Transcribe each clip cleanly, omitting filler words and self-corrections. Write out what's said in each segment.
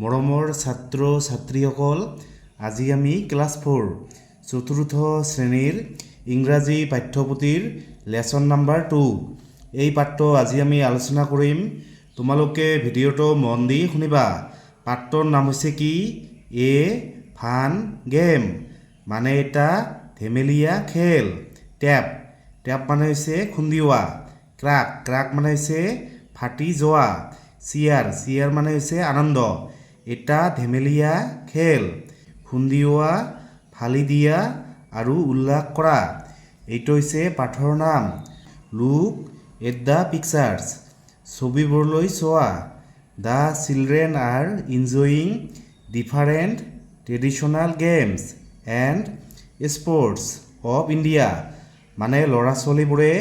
মৰমৰ ছাত্ৰ ছাত্ৰীসকল, আজি আমি ক্লাছ 4 চতুৰ্থ শ্ৰেণীৰ ইংৰাজী পাঠ্যপুথিৰ লেসন নাম্বাৰ 2 এই পাঠ্য আজি আমি আলোচনা কৰিম। তোমালোকে ভিডিঅ'টো মন দি শুনিবা। পাঠটোৰ নাম হৈছে কি? এ ফান গেম, মানে এটা ধেমেলীয়া খেল। টেপ, টেপ মানে হৈছে খুন্দিওৱা। ক্ৰাক, ক্ৰাক মানে হৈছে ফাটি যোৱা। চিয়াৰ, চিয়াৰ মানে হৈছে আনন্দ। এটা ধেমেলীয়া খেল, খুন্দিওৱা, ফালি দিয়া আৰু উল্লাস কৰা। এইটো হৈছে পাঠৰ নাম। লুক এট দ্য পিকচাৰ্ছ, ছবিবোৰলৈ চোৱা। The children R enjoying different traditional games and sports of India, মানে ল'ৰা ছোৱালীবোৰে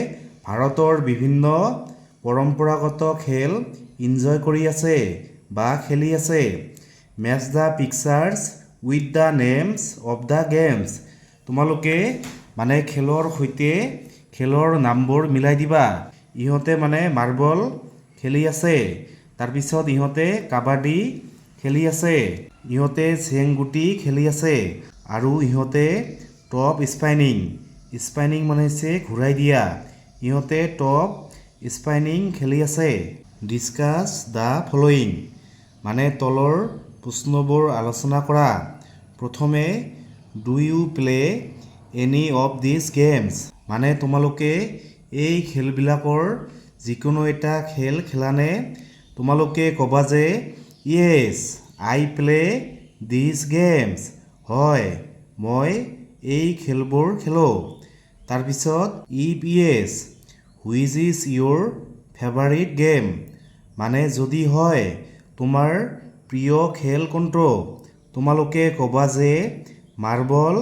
ভাৰতৰ বিভিন্ন পৰম্পৰাগত খেল ইনজয় কৰি আছে বা খেলি আছে। Match the pictures with the names of the games, তোমালোকে মানে খেলৰ সৈতে খেলৰ নামবোৰ মিলাই দিবা। ইহঁতে মানে মাৰ্বল খেলি আছে, তাৰপিছত ইহঁতে কাবাডী খেলি আছে, ইহঁতে চেংগুটি খেলি আছে, আৰু ইহঁতে টপ স্পাইনিং, স্পাইনিং মানে হৈছে ঘূৰাই দিয়া, ইহঁতে টপ স্পাইনিং খেলি আছে। ডিছকাছ দ্য ফলোয়িং, মানে তলৰ প্ৰশ্নবোৰ আলোচনা কৰা। প্ৰথমে do you play any of this games, মানে তোমালোকে এই খেলবিলাকৰ যিকোনো এটা খেল খেলানে? তোমালোকে ক'বা যে য়েছ আই প্লে দিছ গেমছ, হয় মই এই খেলবোৰ খেলোঁ। তাৰপিছত if Yes which is your favourite game, মানে যদি হয় তোমাৰ প্ৰিয় খেল কোনটো? তোমালোকে ক'বা যে marble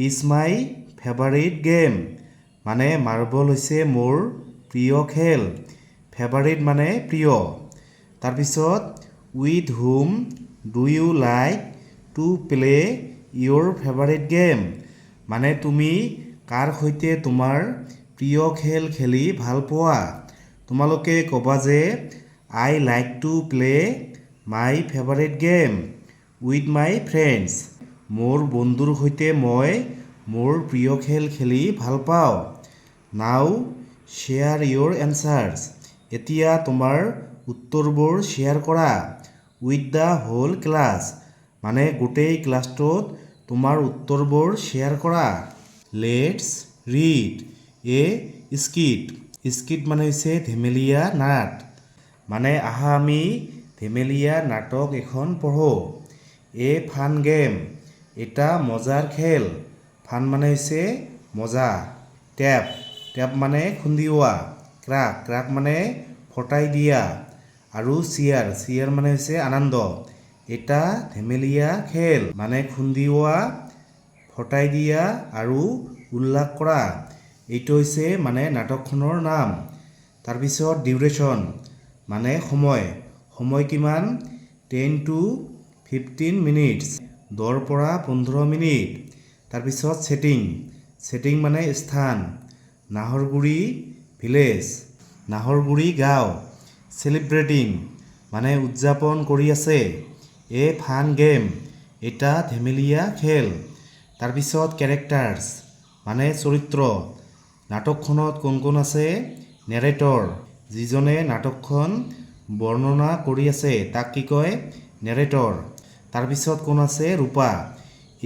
is my favourite game, মানে মাৰ্বল হৈছে মোৰ প্ৰিয় খেল। ফেভাৰিট মানে প্ৰিয়। তাৰপিছত with whom do you like to play your favourite game, মানে তুমি কাৰ সৈতে তোমাৰ প্ৰিয় খেল খেলি ভাল পোৱা? তোমালোকে ক'বা যে I like to play my favourite game with my friends, মোৰ বন্ধুৰ সৈতে মই মোৰ প্ৰিয় খেল খেলি ভাল পাওঁ। নাও শ্বেয়াৰ ইয়'ৰ এনচাৰ্ছ, এতিয়া তোমাৰ উত্তৰবোৰ শ্বেয়াৰ কৰা। উইথ দ্য হোল ক্লাছ, মানে গোটেই ক্লাছটোত তোমাৰ উত্তৰবোৰ শ্বেয়াৰ কৰা। Let's read a skit, skit মানে হৈছে ধেমেলীয়া নাট, মানে আহা আমি ধেমেলীয়া নাটক এখন পঢ়োঁ। এ ফান গেম, এটা মজাৰ খেল। ফান মানে হৈছে মজা। টেপ, টেপ মানে খুন্দিওৱা। ক্ৰাক, ক্ৰাক মানে ফটাই দিয়া। আৰু চিয়াৰ, চিয়াৰ মানে হৈছে আনন্দ। এটা ধেমেলীয়া খেল, মানে খুন্দিওৱা, ফটাই দিয়া আৰু উল্লাস কৰা। এইটো হৈছে মানে নাটকখনৰ নাম। তাৰপিছত ডিউৰেশ্যন, মানে সময়, সময় কিমান? 10 to 15 মিনিটছ, 10 পৰা 15 মিনিট। তাৰপিছত ছেটিং, ছেটিং মানে স্থান। নাহৰগুৰি ভিলেজ, নাহৰগুৰি গাঁও। চেলিব্ৰেটিং, মানে উদযাপন কৰি আছে। এ ফান গেম, এটা ধেমেলীয়া খেল। তাৰপিছত কেৰেক্টাৰ্ছ, মানে চৰিত্ৰ। নাটকখনত কোন কোন আছে? নেৰেটৰ, যিজনে নাটকখন বৰ্ণনা কৰি আছে তাক কি কয়? নেৰেটৰ। তাৰপিছত কোন আছে? ৰূপা,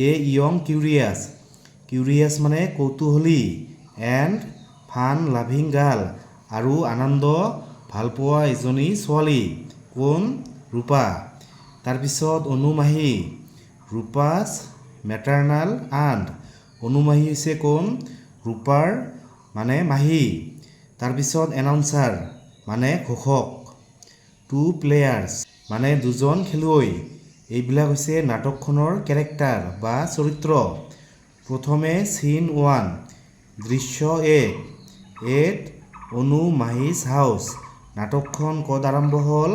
এ য়ং কিউৰিয়াছ, কিউৰিয়াছ মানে কৌতূহলী, এণ্ড ফান লাভিং গাৰ্ল, আৰু আনন্দ ভালপোৱা এজনী ছোৱালী। কোন? ৰূপা। তাৰপিছত অনুমাহী, ৰূপাছ মেটাৰনাল আণ্ট, অনুমাহী হৈছে কোন? ৰূপাৰ মানে মাহী। তাৰপিছত এনাউন্সাৰ, মানে ঘোষক। টু প্লেয়াৰ্ছ, মানে দুজন খেলুৱৈ। এইবিলাক হৈছে নাটকখনৰ কেৰেক্টাৰ বা চৰিত্ৰ। প্ৰথমে চিন 1, দৃশ্য 1, এট অনুমাহীজ হাউচ, নাটকখন ক'ত আৰম্ভ হ'ল?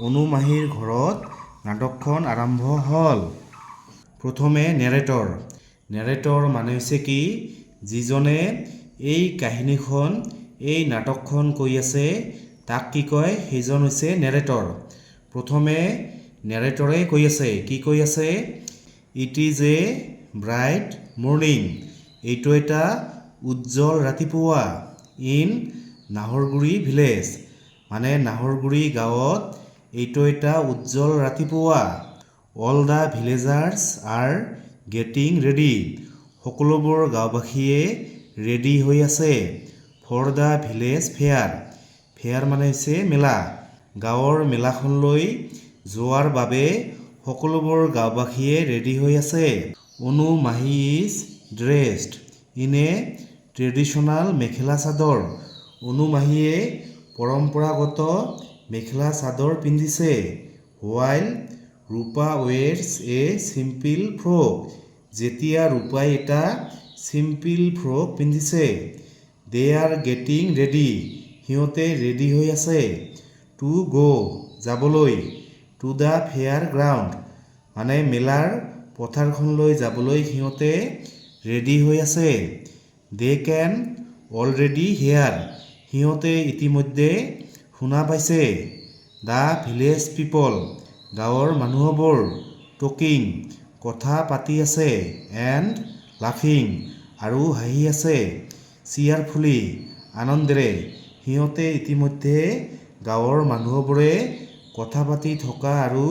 অনুমাহীৰ ঘৰত নাটকখন আৰম্ভ হ'ল। প্ৰথমে নেৰেটৰ, নেৰেটৰ মানে হৈছে কি? যিজনে এই কাহিনীখন, এই নাটকখন কৈ আছে তাক কি কয়? সেইজন হৈছে নেৰেটৰ। প্ৰথমে নেৰেটৰে কৈ আছে কি কৈ আছে it is a bright morning এইটো এটা উজ্জ্বল ৰাতিপুৱা ইন নাহৰগুৰি ভিলেজ মানে নাহৰগুৰি গাঁৱত এইটো এটা উজ্জ্বল ৰাতিপুৱা all the villagers are getting ready সকলোবোৰ গাঁওবাসীয়ে ৰেডি হৈ আছে for the village fair fair মানে হৈছে মেলা গাঁৱৰ মেলাখনলৈ যোৱাৰ বাবে সকলোবোৰ গাঁওবাসীয়ে ৰেডি হৈ আছে Anu Mahi is dressed in a traditional mekhela chador Anu মাহীয়ে পৰম্পৰাগত মেখেলা চাদৰ পিন্ধিছে while Rupa wears a simple frock যেতিয়া ৰূপাই এটা চিম্পল ফ্ৰক পিন্ধিছে দে আৰ গেটিং ৰেডি সিহঁতে ৰেডি হৈ আছে টু গ' যাবলৈ টু দ্য ফেয়াৰ গ্ৰাউণ্ড মানে মেলাৰ পথাৰখনলৈ যাবলৈ সিহঁতে ৰেডি হৈ আছে দে কেন অলৰেডি হেয়াৰ সিহঁতে ইতিমধ্যে শুনা পাইছে দ্য ভিলেজ পিপল গাঁৱৰ মানুহবোৰ টকিং কথা পাতি আছে এণ্ড লাফিং আৰু হাঁহি আছে চিয়াৰফুলি আনন্দেৰে সিহঁতে ইতিমধ্যে গাঁৱৰ মানুহবোৰে কথা পাতি থকা আৰু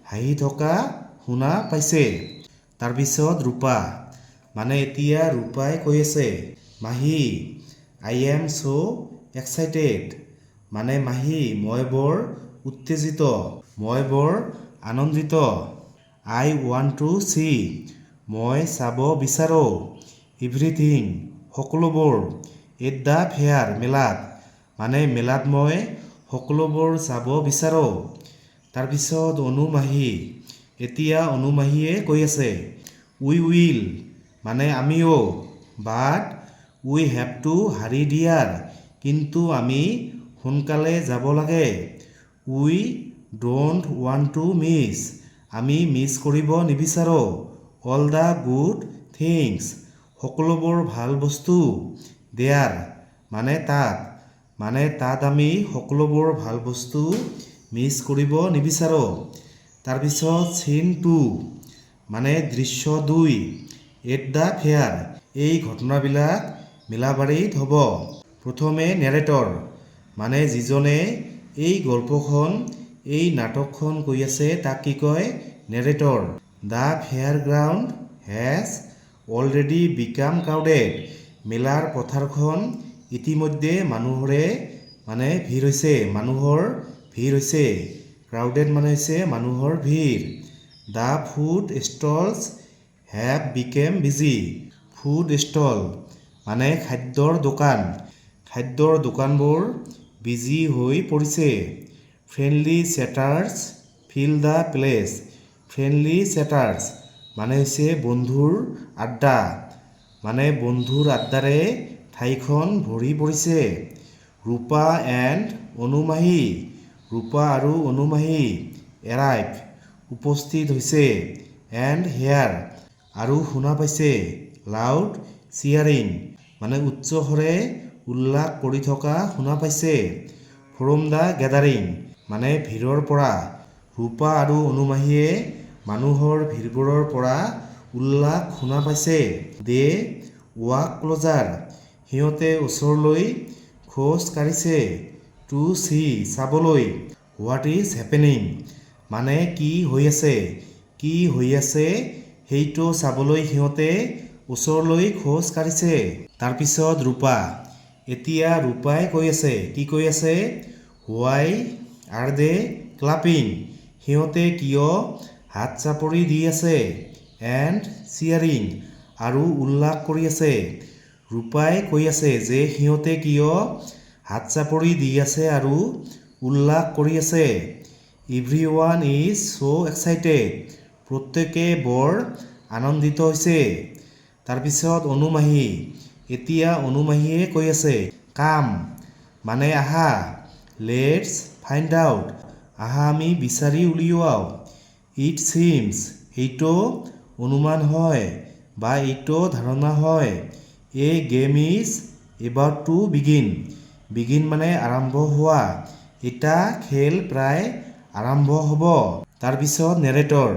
হাঁহি থকা শুনা পাইছে তাৰপিছত ৰূপা মানে এতিয়া ৰূপাই কৈ আছে মাহী আই এম ছ' এক্সাইটেড মানে মাহী মই বৰ উত্তেজিত মই বৰ আনন্দিত আই ৱান্ট টু চি মই চাব বিচাৰোঁ এভৰিথিং সকলোবোৰ এট দ্য ফেয়াৰ মেলাত মানে মেলাত মই সকলোবোৰ চাব বিচাৰোঁ তাৰপিছত অনুমাহী এতিয়া অনুমাহীয়ে কৈ আছে উই উইল মানে আমিও বাট উই হেভ টু হাৰি ডিয়াৰ কিন্তু আমি সোনকালে যাব লাগে উই ডোণ্ট ৱান্ট টু মিছ আমি মিছ কৰিব নিবিচাৰোঁ অল দ্য গুড থিংছ সকলোবোৰ ভাল বস্তু দেয়াৰ মানে তাত আমি সকলোবোৰ ভাল বস্তু মিছ কৰিব নিবিচাৰোঁ তাৰপিছত চিন 2 মানে দৃশ্য 2 এট দ্য ফেয়াৰ এই ঘটনাবিলাক মেলাবাৰীত হ'ব প্ৰথমে নেৰেটৰ মানে যিজনে এই গল্পখন এই নাটকখন কৈ আছে তাক কি কয় narrator the fair ground has already become crowded মেলাৰ পথাৰখন ইতিমধ্যে মানুহৰ ভিৰ হৈছে ক্ৰাউডেড মানে হৈছে মানুহৰ ভিৰ the food stalls have become busy food stall মানে খাদ্যৰ দোকানবোৰ বিজি হৈ পৰিছে friendly chatters fill the place friendly chatters মানে হৈছে বন্ধুৰ আড্ডা মানে বন্ধুৰ আড্ডাৰে ঠাইখন ভৰি পৰিছে ৰূপা এণ্ড অনুমাহী ৰূপা আৰু অনুমাহী এৰাইভ উপস্থিত হৈছে এণ্ড হেয়াৰ আৰু শুনা পাইছে লাউড চিয়াৰিং মানে উচ্চস্বৰে উল্লাস কৰি থকা শুনা পাইছে ফ্ৰম দ্য গেডাৰিং মানে ভিৰৰ পৰা ৰূপা আৰু অনুমাহীয়ে মানুহৰ ভিৰবোৰৰ পৰা উল্লাস শুনা পাইছে দে ৱাক ক্লজাৰ সিহঁতে ওচৰলৈ খোজ কাঢ়িছে টু চি চাবলৈ হোৱাট ইজ হেপেনিং মানে কি হৈ আছে সেইটো চাবলৈ সিহঁতে ওচৰলৈ খোজ কাঢ়িছে তাৰপিছত ৰূপা এতিয়া ৰূপাই কৈ আছে কি কৈ আছে হোৱাই আৰ দে ক্লাপিং সিহঁতে কিয় হাত চাপৰি দি আছে এণ্ড চিয়াৰিং আৰু উল্লাস কৰি আছে ৰূপাই কৈ আছে যে সিহঁতে কিয় হাত চাপৰি দি আছে আৰু উল্লাস কৰি আছে এভৰিৱান ইজ ছ' এক্সাইটেড প্ৰত্যেকে বৰ আনন্দিত হৈছে তাৰপিছত অনুমাহী এতিয়া অনুমাহীয়ে কৈ আছে কাম মানে আহা লেটছ ফাইণ্ড আউট আহা আমি বিচাৰি উলিয়াও ইট ছিমছ এইটো অনুমান হয় বা এইটো ধাৰণা হয় a game is about to begin মানে আৰম্ভ হোৱা এটা খেল প্ৰায় আৰম্ভ হ'ব তাৰপিছত নেৰেটৰ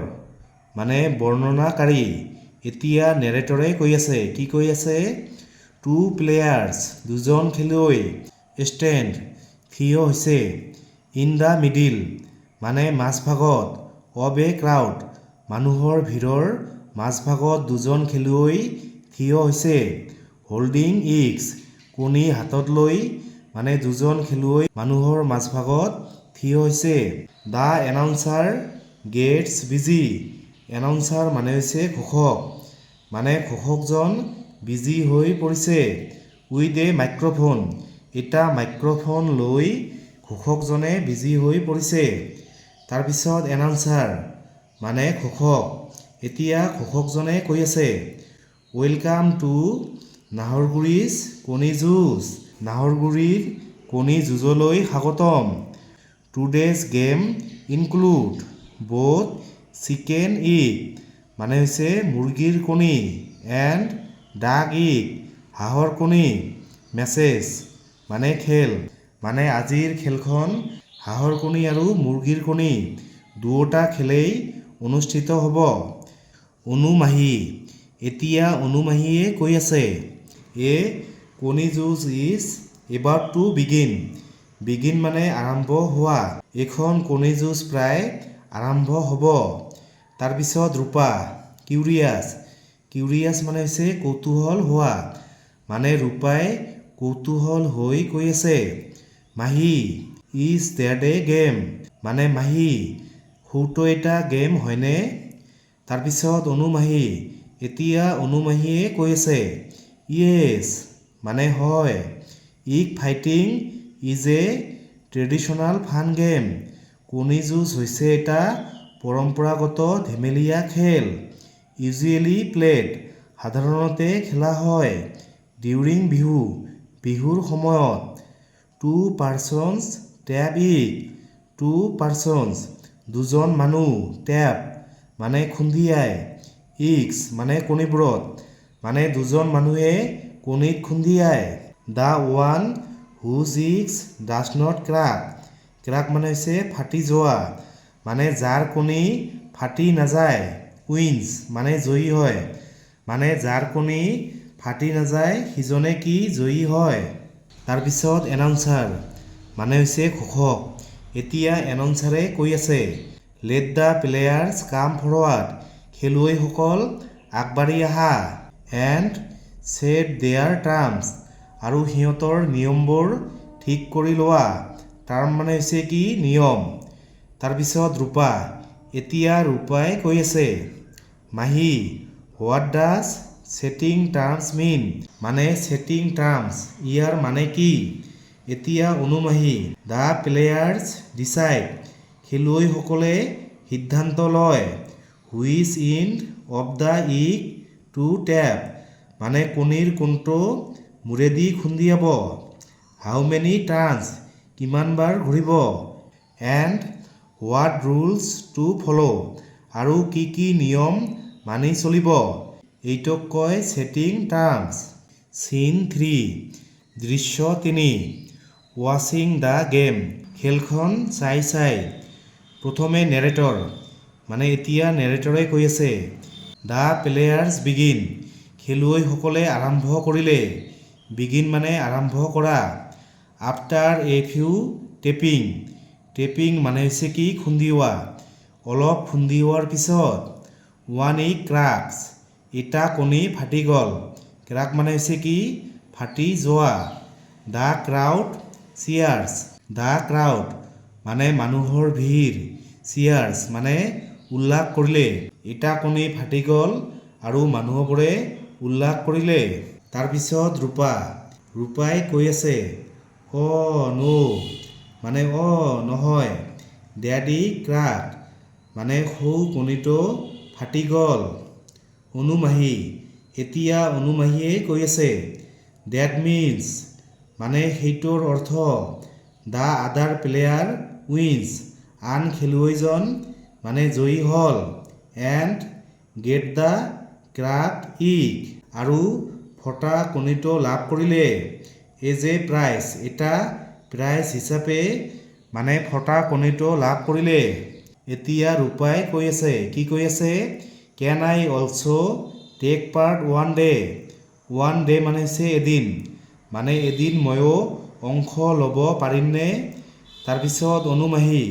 মানে বৰ্ণনাকাৰী। এতিয়া নেৰেটৰে কৈ আছে, কি কৈ আছে? 2 প্লেয়াৰ্ছ, দুজন খেলুৱৈ, ষ্টেণ্ড, থিয় হৈছে, ইন দ্য মিডিল মানে মাজভাগত, অৱ এ ক্ৰাউড মানুহৰ ভিৰৰ মাজভাগত দুজন খেলুৱৈ থিয় হৈছে, হোল্ডিং ইগছ কণী হাতত লৈ মানে দুজন খেলুৱৈ মানুহৰ মাজভাগত থিয় হৈছে। দ্য এনাউন্সাৰ গেটছ বিজি, এনাউন্সাৰ মানে হৈছে ঘোষক, মানে ঘোষকজন বিজি হৈ পৰিছে, উইথ এ মাইক্ৰফোন এটা মাইক্ৰফোন লৈ ঘোষকজনে বিজি হৈ পৰিছে। তাৰপিছত এনাউন্সাৰ মানে ঘোষক। এতিয়া ঘোষকজনে কৈ আছে, ৱেলকাম টু নাহৰগুৰিজ কণী যুঁজ, নাহৰগুৰিৰ কণী যুঁজলৈ স্বাগতম। Today's game include both chicken ইগ মানে হৈছে মুৰ্গীৰ কণী, এণ্ড ডাক ইগ হাঁহৰ কণী, মেছেজ মানে খেল, মানে আজিৰ খেলখন হাঁহৰ কণী আৰু মুৰ্গীৰ কণী দুয়োটা খেলেই অনুষ্ঠিত হ'ব। অনুমাহী, এতিয়া অনুমাহীয়ে কৈ আছে, এ কণী যুঁজ is about to begin, begin মানে আৰম্ভ হোৱা, এইখন কণী যুঁজ প্ৰায় আৰম্ভ হ'ব। তাৰপিছত ৰূপা, কিউৰিয়াছ, কিউৰিয়াছ মানে হৈছে কৌতূহল হোৱা, মানে ৰূপাই কৌতূহল হৈ কৈ আছে, মাহী, ইজ ডেট এ গেম মানে মাহী সৌটো এটা গেম হয়নে? তাৰপিছত অনুমাহী, এতিয়া অনুমাহীয়ে কৈ আছে, য়েছ মানে হয়, ইগ fighting is a traditional fun game, কণী যুঁজ হৈছে এটা পৰম্পৰাগত ধেমেলীয়া খেল, ইউজুৱেলি প্লেড সাধাৰণতে খেলা হয়, ডিউৰিং বিহু বিহুৰ সময়ত, two persons tap egg, two persons দুজন মানুহ, টেপ মানে খুন্দিয়াই, ইগছ মানে কণীবোৰত মানে দুজন মানুহে কণীত খুন্দিয়াই, দ্য ওৱান হুজ ইগছ ডাজ নট ক্ৰাক, ক্ৰাক মানে হৈছে ফাটি যোৱা, মানে যাৰ কণী ফাটি নাযায়, উইন্স মানে জয়ী হয়, মানে যাৰ কণী ফাটি নাযায় সিজনে কি জয়ী হয়। তাৰপিছত এনাউন্সাৰ মানে হৈছে ঘোষক। এতিয়া এনাউন্সাৰে কৈ আছে, লেট দ্য প্লেয়াৰ্ছ কাম ফৰৱাৰ্ড, খেলুৱৈসকল আগবাঢ়ি আহা, এণ্ড ছেট দেয়াৰ টাৰ্মছ আৰু সিহঁতৰ নিয়মবোৰ ঠিক কৰি লোৱা, টাৰ্ম মানে হৈছে কি নিয়ম। তাৰপিছত ৰূপা, এতিয়া ৰূপাই কৈ আছে, মাহী, হোৱাট ডাজ ছেটিং টাৰ্মছ মিন, মানে ছেটিং টাৰ্মছ ইয়াৰ মানে কি? এতিয়া অনুমাহী, দ্য প্লেয়াৰ্ছ ডিচাইড, খেলুৱৈসকলে সিদ্ধান্ত লয়, which end of the egg to tap, মানে কণীৰ কোনটো মূৰেদি খুন্দিয়াব, হাউ মেনি টাৰ্ণছ কিমানবাৰ ঘূৰিব, and what rules to follow' আৰু কি কি নিয়ম মানি চলিব, এইটোক কয় ছেটিং টাৰ্মছ। চিন 3, দৃশ্য 3, ৱাচিং দ্য গেম, খেলখন চাই। প্ৰথমে নেৰেটৰ মানে এতিয়া নেৰেটৰে কৈ আছে, দ্য প্লেয়াৰ্ছ বিগিন, খেলুৱৈসকলে আৰম্ভ কৰিলে, বিগিন মানে আৰম্ভ কৰা, after a few tapping, tapping মানে হৈছে কি খুন্দিওৱা, অলপ খুন্দিওৱাৰ পিছত, ওৱান ইগ ক্ৰাকছ, এটা কণী ফাটি গ'ল, ক্ৰাক মানে হৈছে কি ফাটি যোৱা, the crowd cheers, the crowd মানে মানুহৰ ভিৰ, চিয়াৰ্ছ মানে উল্লাস কৰিলে, এটা কণী ফাটি গ'ল আৰু মানুহবোৰে উল্লাস কৰিলে। তাৰপিছত ৰূপা, ৰূপাই কৈ আছে, ন' মানে নহয়, ডেডি ক্ৰাক মানে সৌ কণীটো ফাটি গ'ল। অনুমাহী, এতিয়া অনুমাহীয়ে কৈ আছে, ডেট মিনছ মানে সেইটোৰ অৰ্থ, দ্য আদাৰ প্লেয়াৰ উইন্স, আন খেলুৱৈজন মানে জয়ী হ'ল, এণ্ড গেট দ্য ক্ৰাকড ইগ আৰু ফটা কণীটো লাভ কৰিলে, এজ এ প্ৰাইজ এটা প্ৰাইজ হিচাপে মানে ফটা কণীটো লাভ কৰিলে। এতিয়া ৰূপাই কৈ আছে, কি কৈ আছে? Can I also' take part one day? One day মানে হৈছে এদিন, মানে এদিন ময়ো অংশ ল'ব পাৰিমনে? তাৰপিছত অনুমাহী,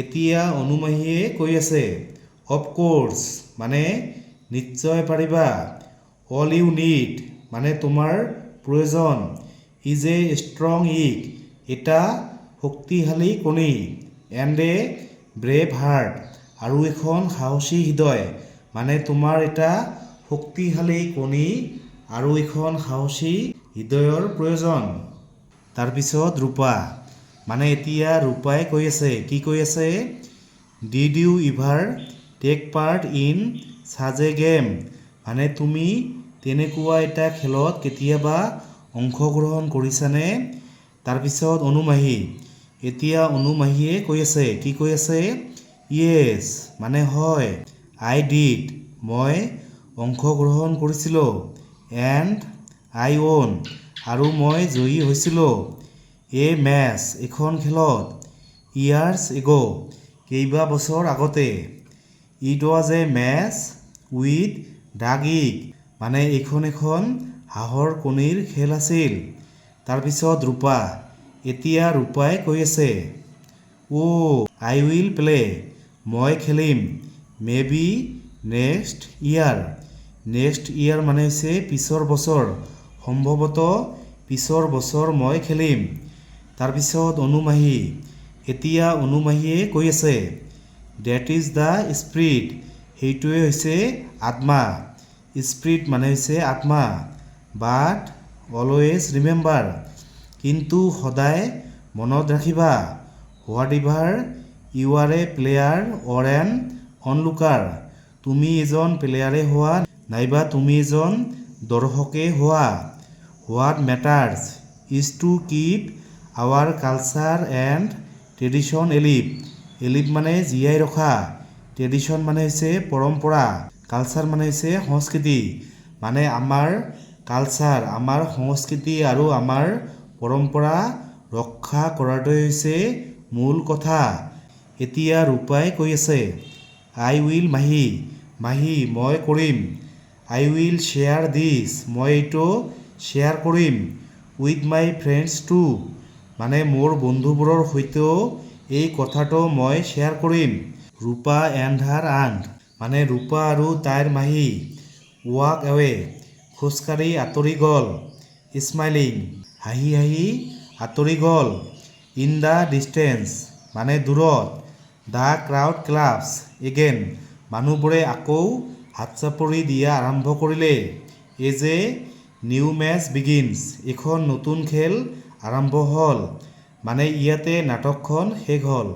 এতিয়া অনুমাহীয়ে কৈ আছে অফক'ৰ্ছ মানে নিশ্চয় পাৰিবা। অল ইউ নিড মানে তোমাৰ প্ৰয়োজন। ইজ এ ষ্ট্ৰং ইগ এটা শক্তিশালী কণী। এণ্ড এ ব্ৰেভ হাৰ্ট আৰু এখন সাহসী হৃদয় মানে তোমাৰ এটা শক্তিশালী কণী আৰু এখন সাহসী হৃদয়ৰ প্ৰয়োজন। তাৰপিছত ৰূপা, মানে এতিয়া ৰূপাই কৈ আছে, কি কৈ আছে? Did you ever take part in such a game মানে তুমি তেনেকুৱা এটা খেলত কেতিয়াবা অংশগ্ৰহণ কৰিছানে? তাৰপিছত অনুমাহী, এতিয়া অনুমাহীয়ে কৈ আছে, কি কৈ আছে? য়েছ মানে হয়। আই ডিড মই অংশগ্ৰহণ কৰিছিলোঁ। এণ্ড আই ৱন আৰু মই জয়ী হৈছিলোঁ। এ মেচ এখন খেলত। ইয়াৰ্ছ এগ' কেইবাবছৰ আগতে। It was a match with ডাগ ইগ মানে এইখন এখন হাঁহৰ কণীৰ খেল আছিল। তাৰপিছত ৰূপা, এতিয়া ৰূপাই কৈ আছে আই উইল প্লে মই খেলিম। May be next year next year মানে হৈছে পিছৰ বছৰ, সম্ভৱতঃ পিছৰ বছৰ মই খেলিম। তাৰপিছত অনুমাহী, এতিয়া অনুমাহীয়ে কৈ আছে ডেট ইজ দ্য স্পিৰিট সেইটোৱে হৈছে আত্মা। স্পিৰিট মানে হৈছে আত্মা। বাট অলৱেজ ৰিমেম্বাৰ কিন্তু সদায় মনত ৰাখিবা। Whatever you are a player or an onlooker তুমি এজন প্লেয়াৰে হোৱা নাইবা তুমি এজন দৰ্শকে হোৱা। What matters is to keep our culture and tradition alive. Alive মানে জীয়াই ৰখা, ট্ৰেডিশ্যন মানে হৈছে পৰম্পৰা, কালচাৰ মানে হৈছে সংস্কৃতি। মানে আমাৰ কালচাৰ আমাৰ সংস্কৃতি আৰু আমাৰ পৰম্পৰা ৰক্ষা কৰাটোৱে হৈছে মূল কথা। এতিয়া ৰূপাই কৈ আছে আই উইল মাহী মাহী মই কৰিম। আই উইল শ্বেয়াৰ দিছ মই এইটো শ্বেয়াৰ কৰিম। উইথ মাই ফ্ৰেণ্ডছ টু মানে মোৰ বন্ধুবোৰৰ সৈতেও এই কথাটো মই শ্বেয়াৰ কৰিম। ৰূপা এণ্ড হাৰ আণ্ট মানে ৰূপা আৰু তাইৰ মাহী। ৱাক এৱে খোজকাঢ়ি আঁতৰি গ'ল। স্মাইলিং হাঁহি হাঁহি আঁতৰি গ'ল। ইন দ্য ডিষ্টেন্স মানে দূৰত। দ্য ক্ৰাউড ক্লাপ্ছ এগেইন মানুহবোৰে আকৌ হাত চাপৰি দিয়া আৰম্ভ কৰিলে। As a new match begins এখন নতুন খেল আৰম্ভ হ'ল। মানে ইয়াতে নাটকখন শেষ হ'ল।